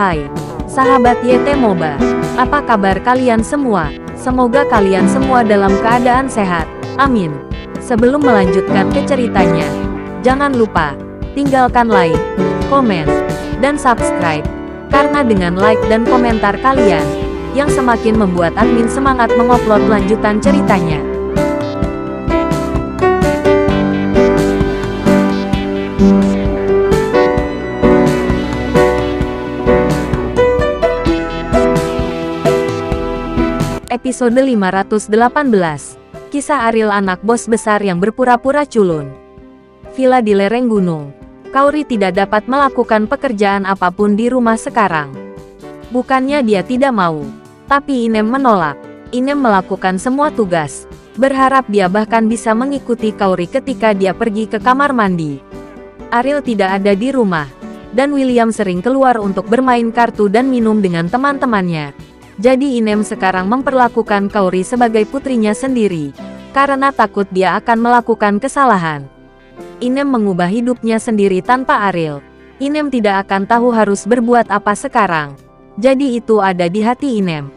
Hai, sahabat YT Moba. Apa kabar kalian semua? Semoga kalian semua dalam keadaan sehat. Amin. Sebelum melanjutkan ke ceritanya, jangan lupa tinggalkan like, komen, dan subscribe. Karena dengan like dan komentar kalian, yang semakin membuat admin semangat mengupload lanjutan ceritanya. Episode 518. Kisah Ariel anak bos besar yang berpura-pura culun. Villa di lereng gunung. Kaori tidak dapat melakukan pekerjaan apapun di rumah sekarang. Bukannya dia tidak mau, tapi Inem menolak. Inem melakukan semua tugas, berharap dia bahkan bisa mengikuti Kaori ketika dia pergi ke kamar mandi. Ariel tidak ada di rumah, dan William sering keluar untuk bermain kartu dan minum dengan teman-temannya. Jadi Inem sekarang memperlakukan Kaori sebagai putrinya sendiri, karena takut dia akan melakukan kesalahan. Inem mengubah hidupnya sendiri tanpa Ariel. Inem tidak akan tahu harus berbuat apa sekarang. Jadi itu ada di hati Inem.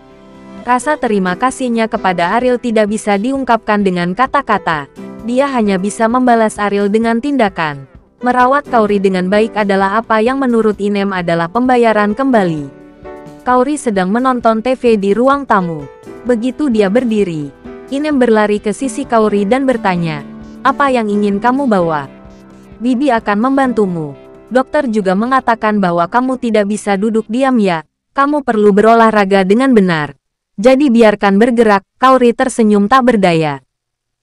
Rasa terima kasihnya kepada Ariel tidak bisa diungkapkan dengan kata-kata. Dia hanya bisa membalas Ariel dengan tindakan. Merawat Kaori dengan baik adalah apa yang menurut Inem adalah pembayaran kembali. Kaori sedang menonton TV di ruang tamu. Begitu dia berdiri, Inem berlari ke sisi Kaori dan bertanya, "Apa yang ingin kamu bawa?" "Bibi akan membantumu. Dokter juga mengatakan bahwa kamu tidak bisa duduk diam ya. Kamu perlu berolahraga dengan benar. Jadi biarkan bergerak." Kaori tersenyum tak berdaya.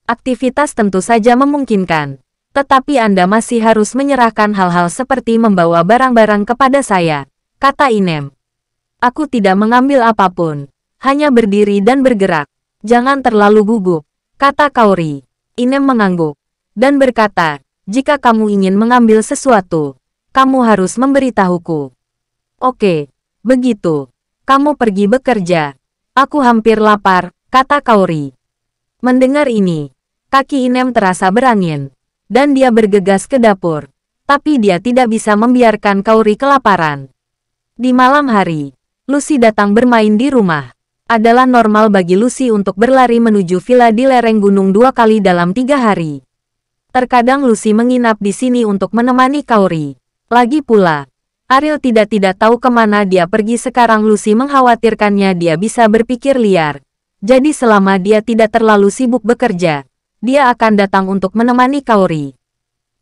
"Aktivitas tentu saja memungkinkan. Tetapi Anda masih harus menyerahkan hal-hal seperti membawa barang-barang kepada saya," kata Inem. "Aku tidak mengambil apapun, hanya berdiri dan bergerak. Jangan terlalu gugup," kata Kaori. Inem mengangguk, dan berkata, "Jika kamu ingin mengambil sesuatu, kamu harus memberitahuku." "Oke, begitu. Kamu pergi bekerja. Aku hampir lapar," kata Kaori. Mendengar ini, kaki Inem terasa berangin, dan dia bergegas ke dapur. Tapi dia tidak bisa membiarkan Kaori kelaparan. Di malam hari, Lucy datang bermain di rumah. Adalah normal bagi Lucy untuk berlari menuju villa di lereng gunung 2 kali dalam 3 hari. Terkadang Lucy menginap di sini untuk menemani Kaori. Lagi pula, Ariel tidak tahu kemana dia pergi sekarang. Lucy mengkhawatirkannya dia bisa berpikir liar. Jadi selama dia tidak terlalu sibuk bekerja, dia akan datang untuk menemani Kaori.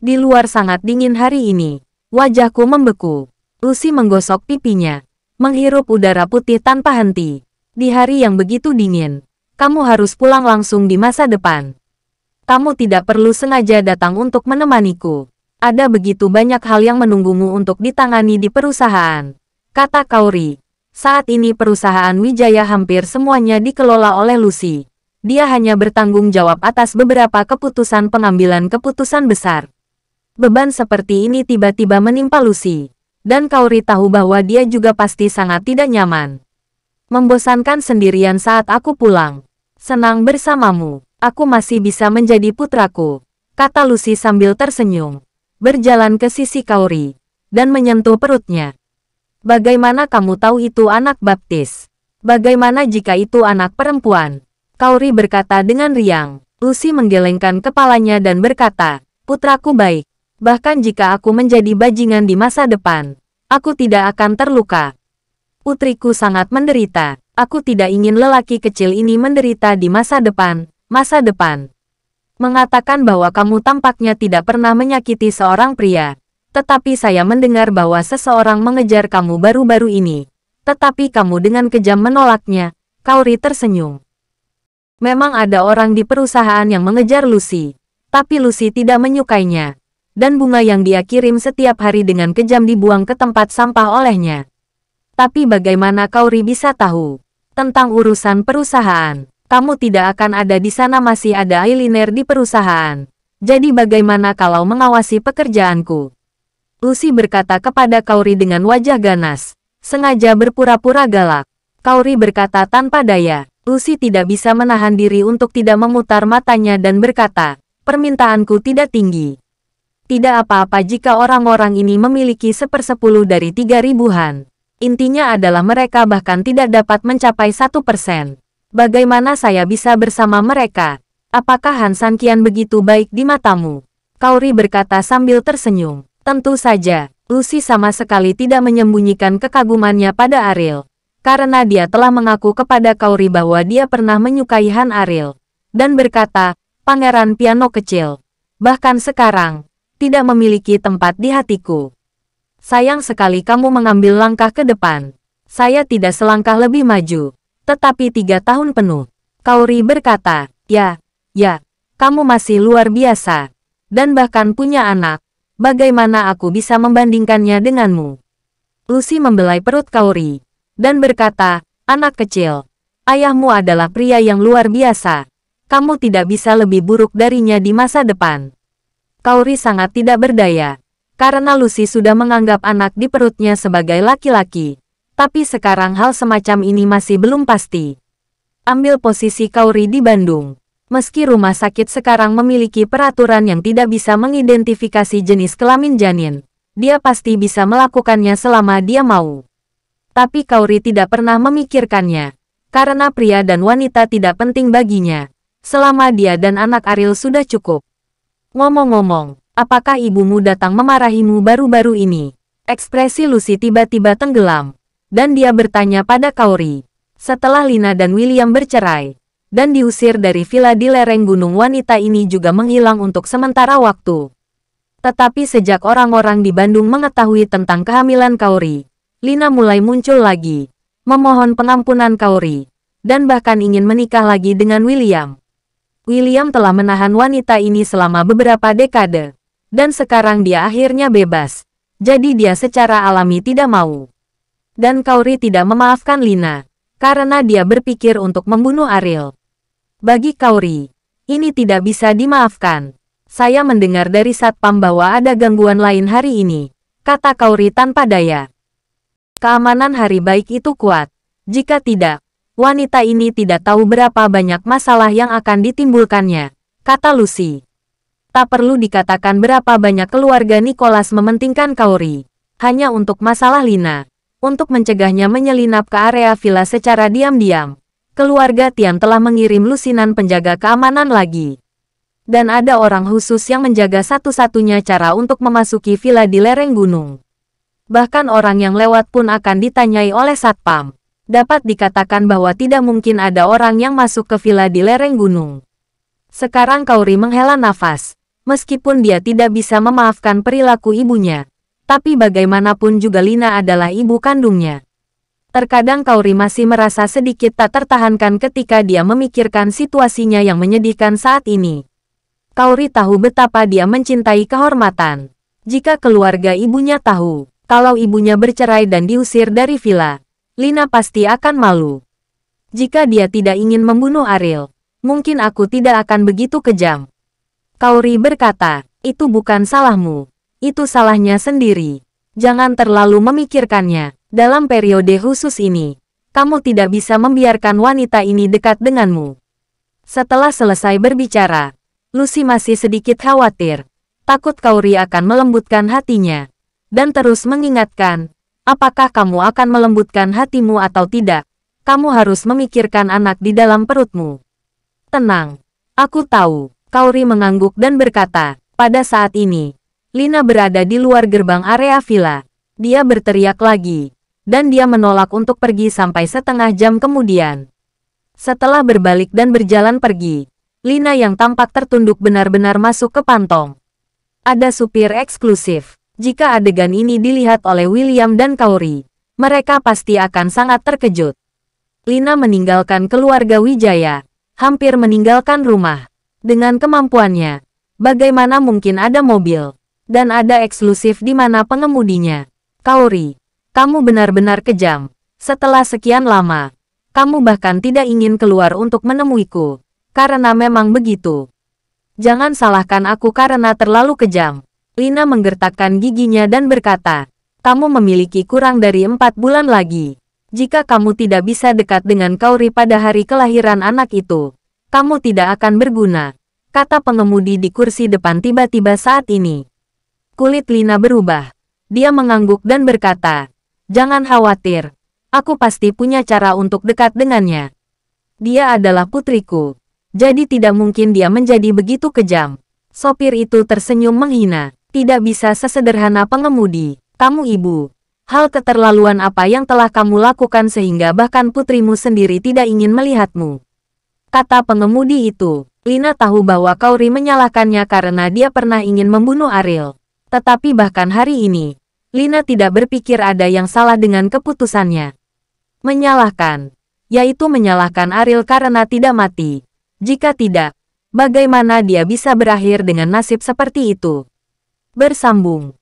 Di luar sangat dingin hari ini. Wajahku membeku. Lucy menggosok pipinya, menghirup udara putih tanpa henti. "Di hari yang begitu dingin, kamu harus pulang langsung di masa depan. Kamu tidak perlu sengaja datang untuk menemaniku. Ada begitu banyak hal yang menunggumu untuk ditangani di perusahaan," kata Kaori. Saat ini perusahaan Wijaya hampir semuanya dikelola oleh Lucy. Dia hanya bertanggung jawab atas beberapa keputusan pengambilan keputusan besar. Beban seperti ini tiba-tiba menimpa Lucy. Dan Kaori tahu bahwa dia juga pasti sangat tidak nyaman. "Membosankan sendirian saat aku pulang. Senang bersamamu. Aku masih bisa menjadi putraku," kata Lucy sambil tersenyum. Berjalan ke sisi Kaori, dan menyentuh perutnya. "Bagaimana kamu tahu itu anak baptis? Bagaimana jika itu anak perempuan?" Kaori berkata dengan riang. Lucy menggelengkan kepalanya dan berkata, "Putraku baik. Bahkan jika aku menjadi bajingan di masa depan, aku tidak akan terluka. Putriku sangat menderita. Aku tidak ingin lelaki kecil ini menderita di masa depan." "Masa depan? Mengatakan bahwa kamu tampaknya tidak pernah menyakiti seorang pria. Tetapi saya mendengar bahwa seseorang mengejar kamu baru-baru ini. Tetapi kamu dengan kejam menolaknya." Kaori tersenyum. Memang ada orang di perusahaan yang mengejar Lucy. Tapi Lucy tidak menyukainya. Dan bunga yang dia kirim setiap hari dengan kejam dibuang ke tempat sampah olehnya. Tapi bagaimana Kaori bisa tahu tentang urusan perusahaan? "Kamu tidak akan ada di sana, masih ada eyeliner di perusahaan. Jadi bagaimana kalau mengawasi pekerjaanku?" Lucy berkata kepada Kaori dengan wajah ganas, sengaja berpura-pura galak. Kaori berkata tanpa daya. Lucy tidak bisa menahan diri untuk tidak memutar matanya dan berkata, "Permintaanku tidak tinggi. Tidak apa-apa jika orang-orang ini memiliki 1/10 dari 3 ribuan. Intinya adalah mereka bahkan tidak dapat mencapai 1%. Bagaimana saya bisa bersama mereka? Apakah Han Sanqian begitu baik di matamu? Kaori berkata sambil tersenyum. Tentu saja, Lucy sama sekali tidak menyembunyikan kekagumannya pada Ariel. Karena dia telah mengaku kepada Kaori bahwa dia pernah menyukai Han Ariel. Dan berkata, pangeran piano kecil. Bahkan sekarang, tidak memiliki tempat di hatiku. Sayang sekali kamu mengambil langkah ke depan. Saya tidak selangkah lebih maju. Tetapi 3 tahun penuh. Kaori berkata, ya, kamu masih luar biasa. Dan bahkan punya anak. Bagaimana aku bisa membandingkannya denganmu? Lucy membelai perut Kaori. Dan berkata, anak kecil. Ayahmu adalah pria yang luar biasa. Kamu tidak bisa lebih buruk darinya di masa depan. Kaori sangat tidak berdaya. Karena Lucy sudah menganggap anak di perutnya sebagai laki-laki. Tapi sekarang hal semacam ini masih belum pasti. Ambil posisi Kaori di Bandung. Meski rumah sakit sekarang memiliki peraturan yang tidak bisa mengidentifikasi jenis kelamin janin, dia pasti bisa melakukannya selama dia mau. Tapi Kaori tidak pernah memikirkannya. Karena pria dan wanita tidak penting baginya. Selama dia dan anak Ariel sudah cukup. Ngomong-ngomong, apakah ibumu datang memarahimu baru-baru ini? Ekspresi Lucy tiba-tiba tenggelam. Dan dia bertanya pada Kaori. Setelah Lina dan William bercerai, dan diusir dari villa di lereng gunung, wanita ini juga menghilang untuk sementara waktu. Tetapi sejak orang-orang di Bandung mengetahui tentang kehamilan Kaori, Lina mulai muncul lagi, memohon pengampunan Kaori, dan bahkan ingin menikah lagi dengan William. William telah menahan wanita ini selama beberapa dekade, dan sekarang dia akhirnya bebas. Jadi dia secara alami tidak mau. Dan Kaori tidak memaafkan Lina, karena dia berpikir untuk membunuh Ariel. Bagi Kaori, ini tidak bisa dimaafkan. Saya mendengar dari Satpam bahwa ada gangguan lain hari ini, kata Kaori tanpa daya. Keamanan hari baik itu kuat. Jika tidak, wanita ini tidak tahu berapa banyak masalah yang akan ditimbulkannya, kata Lucy. Tak perlu dikatakan berapa banyak keluarga Nicholas mementingkan Kaori, hanya untuk masalah Lina. Untuk mencegahnya menyelinap ke area villa secara diam-diam, keluarga Tian telah mengirim lusinan penjaga keamanan lagi. Dan ada orang khusus yang menjaga satu-satunya cara untuk memasuki villa di lereng gunung. Bahkan orang yang lewat pun akan ditanyai oleh Satpam. Dapat dikatakan bahwa tidak mungkin ada orang yang masuk ke villa di lereng gunung. Sekarang Kaori menghela nafas. Meskipun dia tidak bisa memaafkan perilaku ibunya, tapi bagaimanapun juga Lina adalah ibu kandungnya. Terkadang Kaori masih merasa sedikit tak tertahankan ketika dia memikirkan situasinya yang menyedihkan saat ini. Kaori tahu betapa dia mencintai kehormatan. Jika keluarga ibunya tahu kalau ibunya bercerai dan diusir dari villa, Lina pasti akan malu. Jika dia tidak ingin membunuh Ariel, mungkin aku tidak akan begitu kejam. Kaori berkata, itu bukan salahmu. Itu salahnya sendiri. Jangan terlalu memikirkannya. Dalam periode khusus ini, kamu tidak bisa membiarkan wanita ini dekat denganmu. Setelah selesai berbicara, Lucy masih sedikit khawatir. Takut Kaori akan melembutkan hatinya. Dan terus mengingatkan, apakah kamu akan melembutkan hatimu atau tidak? Kamu harus memikirkan anak di dalam perutmu. Tenang. Aku tahu. Kaori mengangguk dan berkata, pada saat ini, Lina berada di luar gerbang area villa. Dia berteriak lagi, dan dia menolak untuk pergi sampai setengah jam kemudian. Setelah berbalik dan berjalan pergi, Lina yang tampak tertunduk benar-benar masuk ke pantong. Ada supir eksklusif. Jika adegan ini dilihat oleh William dan Kaori, mereka pasti akan sangat terkejut. Lina meninggalkan keluarga Wijaya, hampir meninggalkan rumah. Dengan kemampuannya, bagaimana mungkin ada mobil? Dan ada eksklusif di mana pengemudinya. Kaori, kamu benar-benar kejam. Setelah sekian lama, kamu bahkan tidak ingin keluar untuk menemuiku. Karena memang begitu. Jangan salahkan aku karena terlalu kejam. Lina menggertakkan giginya dan berkata, kamu memiliki kurang dari 4 bulan lagi. Jika kamu tidak bisa dekat dengan Kaori pada hari kelahiran anak itu, kamu tidak akan berguna, kata pengemudi di kursi depan tiba-tiba saat ini. Kulit Lina berubah. Dia mengangguk dan berkata, Jangan khawatir. Aku pasti punya cara untuk dekat dengannya. Dia adalah putriku. Jadi tidak mungkin dia menjadi begitu kejam. Sopir itu tersenyum menghina. Tidak bisa sesederhana pengemudi. Kamu ibu. Hal keterlaluan apa yang telah kamu lakukan sehingga bahkan putrimu sendiri tidak ingin melihatmu? Kata pengemudi itu. Lina tahu bahwa Kauri menyalahkannya karena dia pernah ingin membunuh Ariel. Tetapi bahkan hari ini, Lina tidak berpikir ada yang salah dengan keputusannya. Menyalahkan, yaitu menyalahkan Ariel karena tidak mati. Jika tidak, bagaimana dia bisa berakhir dengan nasib seperti itu? Bersambung.